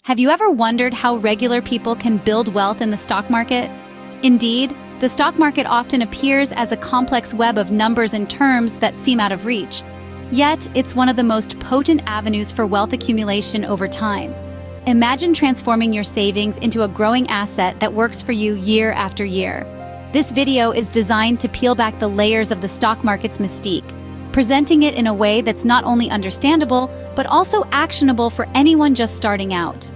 Have you ever wondered how regular people can build wealth in the stock market? Indeed, the stock market often appears as a complex web of numbers and terms that seem out of reach. Yet, it's one of the most potent avenues for wealth accumulation over time. Imagine transforming your savings into a growing asset that works for you year after year. This video is designed to peel back the layers of the stock market's mystique, presenting it in a way that's not only understandable, but also actionable for anyone just starting out.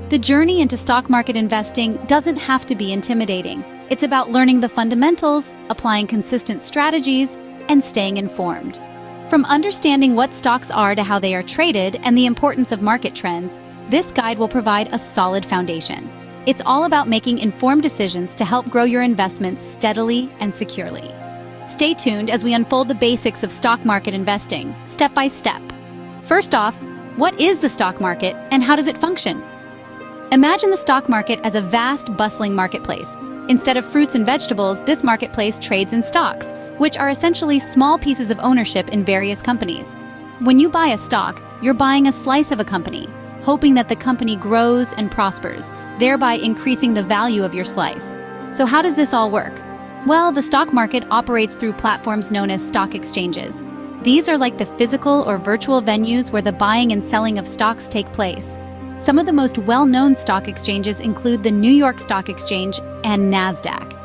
The journey into stock market investing doesn't have to be intimidating. It's about learning the fundamentals, applying consistent strategies, and staying informed. From understanding what stocks are to how they are traded and the importance of market trends, this guide will provide a solid foundation. It's all about making informed decisions to help grow your investments steadily and securely. Stay tuned as we unfold the basics of stock market investing, step by step. First off, what is the stock market and how does it function? Imagine the stock market as a vast, bustling marketplace. Instead of fruits and vegetables, this marketplace trades in stocks, which are essentially small pieces of ownership in various companies. When you buy a stock, you're buying a slice of a company, hoping that the company grows and prospers, thereby increasing the value of your slice. So how does this all work? Well, the stock market operates through platforms known as stock exchanges. These are like the physical or virtual venues where the buying and selling of stocks take place. Some of the most well-known stock exchanges include the New York Stock Exchange and NASDAQ.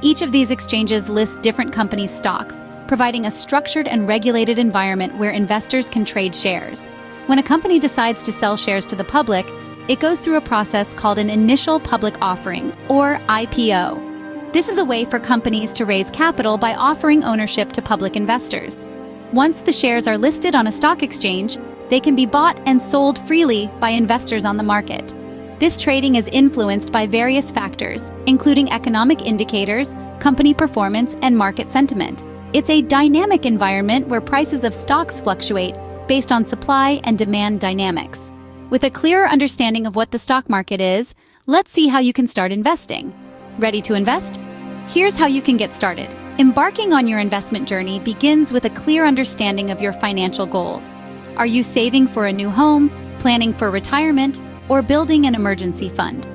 Each of these exchanges lists different companies' stocks, providing a structured and regulated environment where investors can trade shares. When a company decides to sell shares to the public, it goes through a process called an initial public offering, or IPO. This is a way for companies to raise capital by offering ownership to public investors. Once the shares are listed on a stock exchange, they can be bought and sold freely by investors on the market. This trading is influenced by various factors, including economic indicators, company performance, and market sentiment. It's a dynamic environment where prices of stocks fluctuate based on supply and demand dynamics. With a clearer understanding of what the stock market is, let's see how you can start investing. Ready to invest? Here's how you can get started. Embarking on your investment journey begins with a clear understanding of your financial goals. Are you saving for a new home, planning for retirement, or building an emergency fund?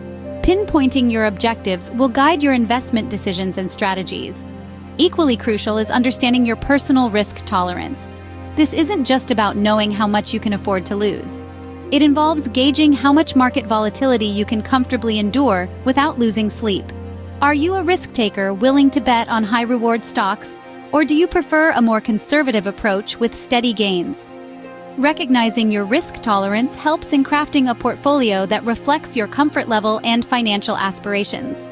Pinpointing your objectives will guide your investment decisions and strategies. Equally crucial is understanding your personal risk tolerance. This isn't just about knowing how much you can afford to lose. It involves gauging how much market volatility you can comfortably endure without losing sleep. Are you a risk taker willing to bet on high-reward stocks, or do you prefer a more conservative approach with steady gains? Recognizing your risk tolerance helps in crafting a portfolio that reflects your comfort level and financial aspirations.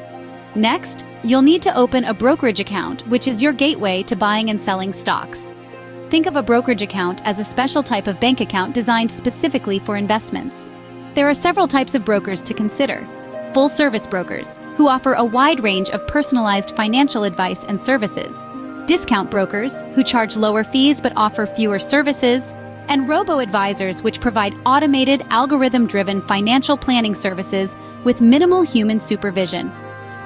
Next, you'll need to open a brokerage account, which is your gateway to buying and selling stocks. Think of a brokerage account as a special type of bank account designed specifically for investments. There are several types of brokers to consider. Full-service brokers, who offer a wide range of personalized financial advice and services. Discount brokers, who charge lower fees but offer fewer services. And robo-advisors, which provide automated, algorithm-driven financial planning services with minimal human supervision.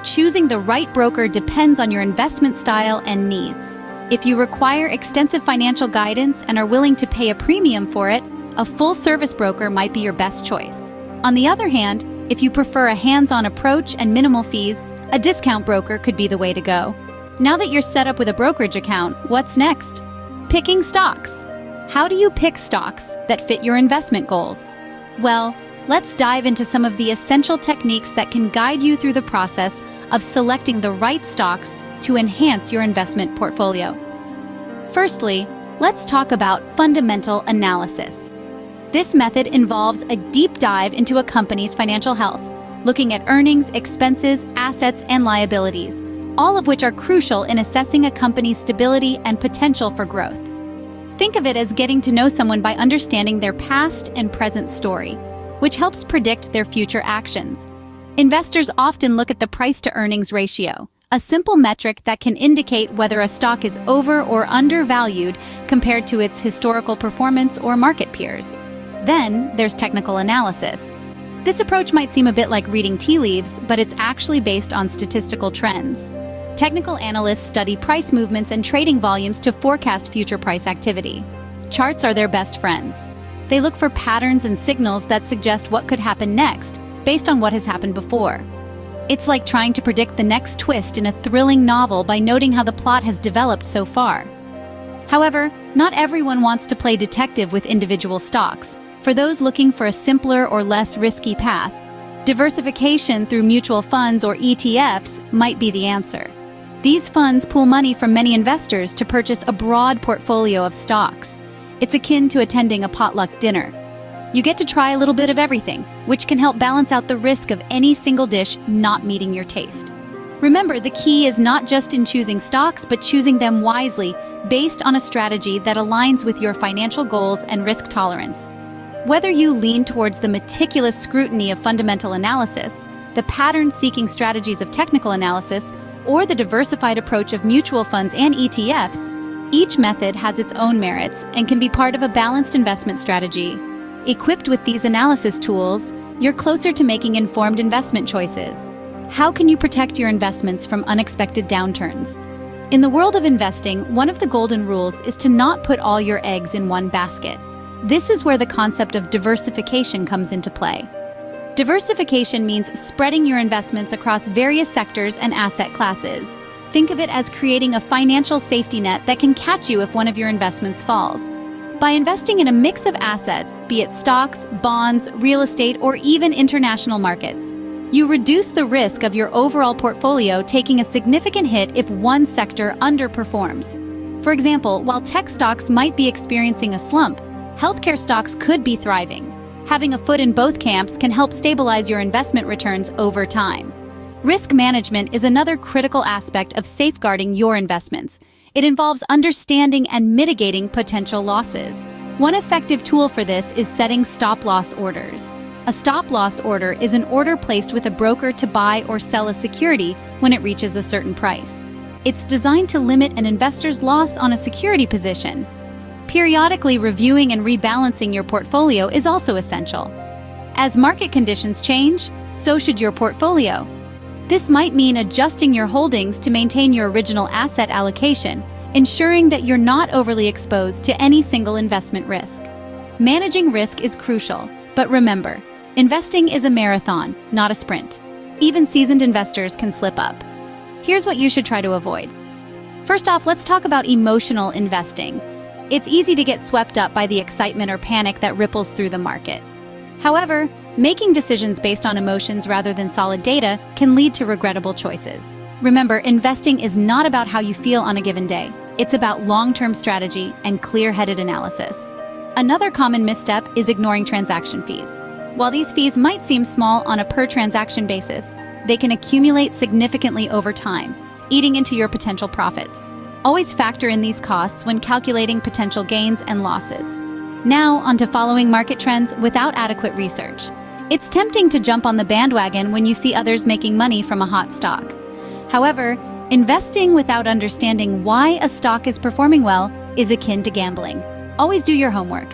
Choosing the right broker depends on your investment style and needs. If you require extensive financial guidance and are willing to pay a premium for it, a full-service broker might be your best choice. On the other hand, if you prefer a hands-on approach and minimal fees, a discount broker could be the way to go. Now that you're set up with a brokerage account, what's next? Picking stocks. How do you pick stocks that fit your investment goals? Well, let's dive into some of the essential techniques that can guide you through the process of selecting the right stocks to enhance your investment portfolio. Firstly, let's talk about fundamental analysis. This method involves a deep dive into a company's financial health, looking at earnings, expenses, assets, and liabilities, all of which are crucial in assessing a company's stability and potential for growth. Think of it as getting to know someone by understanding their past and present story, which helps predict their future actions. Investors often look at the price-to-earnings ratio, a simple metric that can indicate whether a stock is over or undervalued compared to its historical performance or market peers. Then, there's technical analysis. This approach might seem a bit like reading tea leaves, but it's actually based on statistical trends. Technical analysts study price movements and trading volumes to forecast future price activity. Charts are their best friends. They look for patterns and signals that suggest what could happen next, based on what has happened before. It's like trying to predict the next twist in a thrilling novel by noting how the plot has developed so far. However, not everyone wants to play detective with individual stocks. For those looking for a simpler or less risky path, diversification through mutual funds or ETFs might be the answer. These funds pool money from many investors to purchase a broad portfolio of stocks. It's akin to attending a potluck dinner. You get to try a little bit of everything, which can help balance out the risk of any single dish not meeting your taste. Remember, the key is not just in choosing stocks, but choosing them wisely, based on a strategy that aligns with your financial goals and risk tolerance. Whether you lean towards the meticulous scrutiny of fundamental analysis, the pattern-seeking strategies of technical analysis, or the diversified approach of mutual funds and ETFs, each method has its own merits and can be part of a balanced investment strategy. Equipped with these analysis tools, you're closer to making informed investment choices. How can you protect your investments from unexpected downturns? In the world of investing, one of the golden rules is to not put all your eggs in one basket. This is where the concept of diversification comes into play. Diversification means spreading your investments across various sectors and asset classes. Think of it as creating a financial safety net that can catch you if one of your investments falls. By investing in a mix of assets, be it stocks, bonds, real estate, or even international markets, you reduce the risk of your overall portfolio taking a significant hit if one sector underperforms. For example, while tech stocks might be experiencing a slump, healthcare stocks could be thriving. Having a foot in both camps can help stabilize your investment returns over time. Risk management is another critical aspect of safeguarding your investments. It involves understanding and mitigating potential losses. One effective tool for this is setting stop-loss orders. A stop-loss order is an order placed with a broker to buy or sell a security when it reaches a certain price. It's designed to limit an investor's loss on a security position. Periodically reviewing and rebalancing your portfolio is also essential. As market conditions change, so should your portfolio. This might mean adjusting your holdings to maintain your original asset allocation, ensuring that you're not overly exposed to any single investment risk. Managing risk is crucial, but remember, investing is a marathon, not a sprint. Even seasoned investors can slip up. Here's what you should try to avoid. First off, let's talk about emotional investing. It's easy to get swept up by the excitement or panic that ripples through the market. However, making decisions based on emotions rather than solid data can lead to regrettable choices. Remember, investing is not about how you feel on a given day. It's about long-term strategy and clear-headed analysis. Another common misstep is ignoring transaction fees. While these fees might seem small on a per-transaction basis, they can accumulate significantly over time, eating into your potential profits. Always factor in these costs when calculating potential gains and losses. Now, onto following market trends without adequate research. It's tempting to jump on the bandwagon when you see others making money from a hot stock. However, investing without understanding why a stock is performing well is akin to gambling. Always do your homework.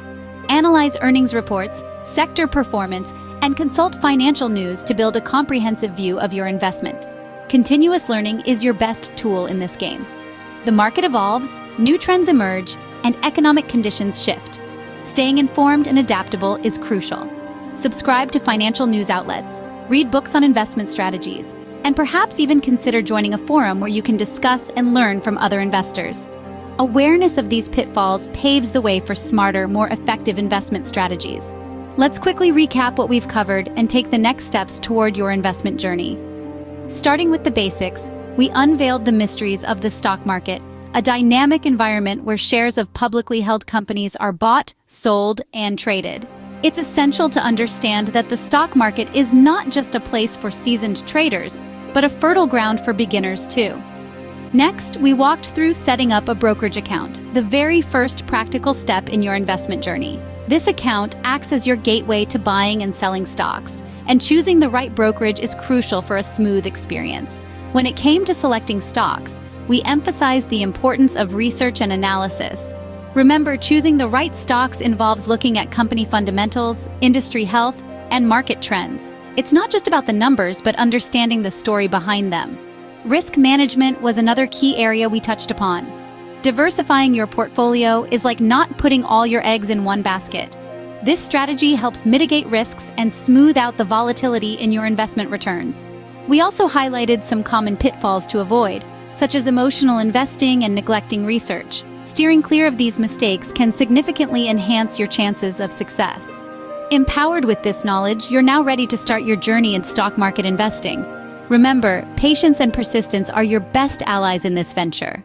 Analyze earnings reports, sector performance, and consult financial news to build a comprehensive view of your investment. Continuous learning is your best tool in this game. The market evolves, new trends emerge, and economic conditions shift. Staying informed and adaptable is crucial. Subscribe to financial news outlets, read books on investment strategies, and perhaps even consider joining a forum where you can discuss and learn from other investors. Awareness of these pitfalls paves the way for smarter, more effective investment strategies. Let's quickly recap what we've covered and take the next steps toward your investment journey. Starting with the basics, we unveiled the mysteries of the stock market, a dynamic environment where shares of publicly held companies are bought, sold, and traded. It's essential to understand that the stock market is not just a place for seasoned traders, but a fertile ground for beginners too. Next, we walked through setting up a brokerage account, the very first practical step in your investment journey. This account acts as your gateway to buying and selling stocks, and choosing the right brokerage is crucial for a smooth experience. When it came to selecting stocks, we emphasized the importance of research and analysis. Remember, choosing the right stocks involves looking at company fundamentals, industry health, and market trends. It's not just about the numbers, but understanding the story behind them. Risk management was another key area we touched upon. Diversifying your portfolio is like not putting all your eggs in one basket. This strategy helps mitigate risks and smooth out the volatility in your investment returns. We also highlighted some common pitfalls to avoid, such as emotional investing and neglecting research. Steering clear of these mistakes can significantly enhance your chances of success. Empowered with this knowledge, you're now ready to start your journey in stock market investing. Remember, patience and persistence are your best allies in this venture.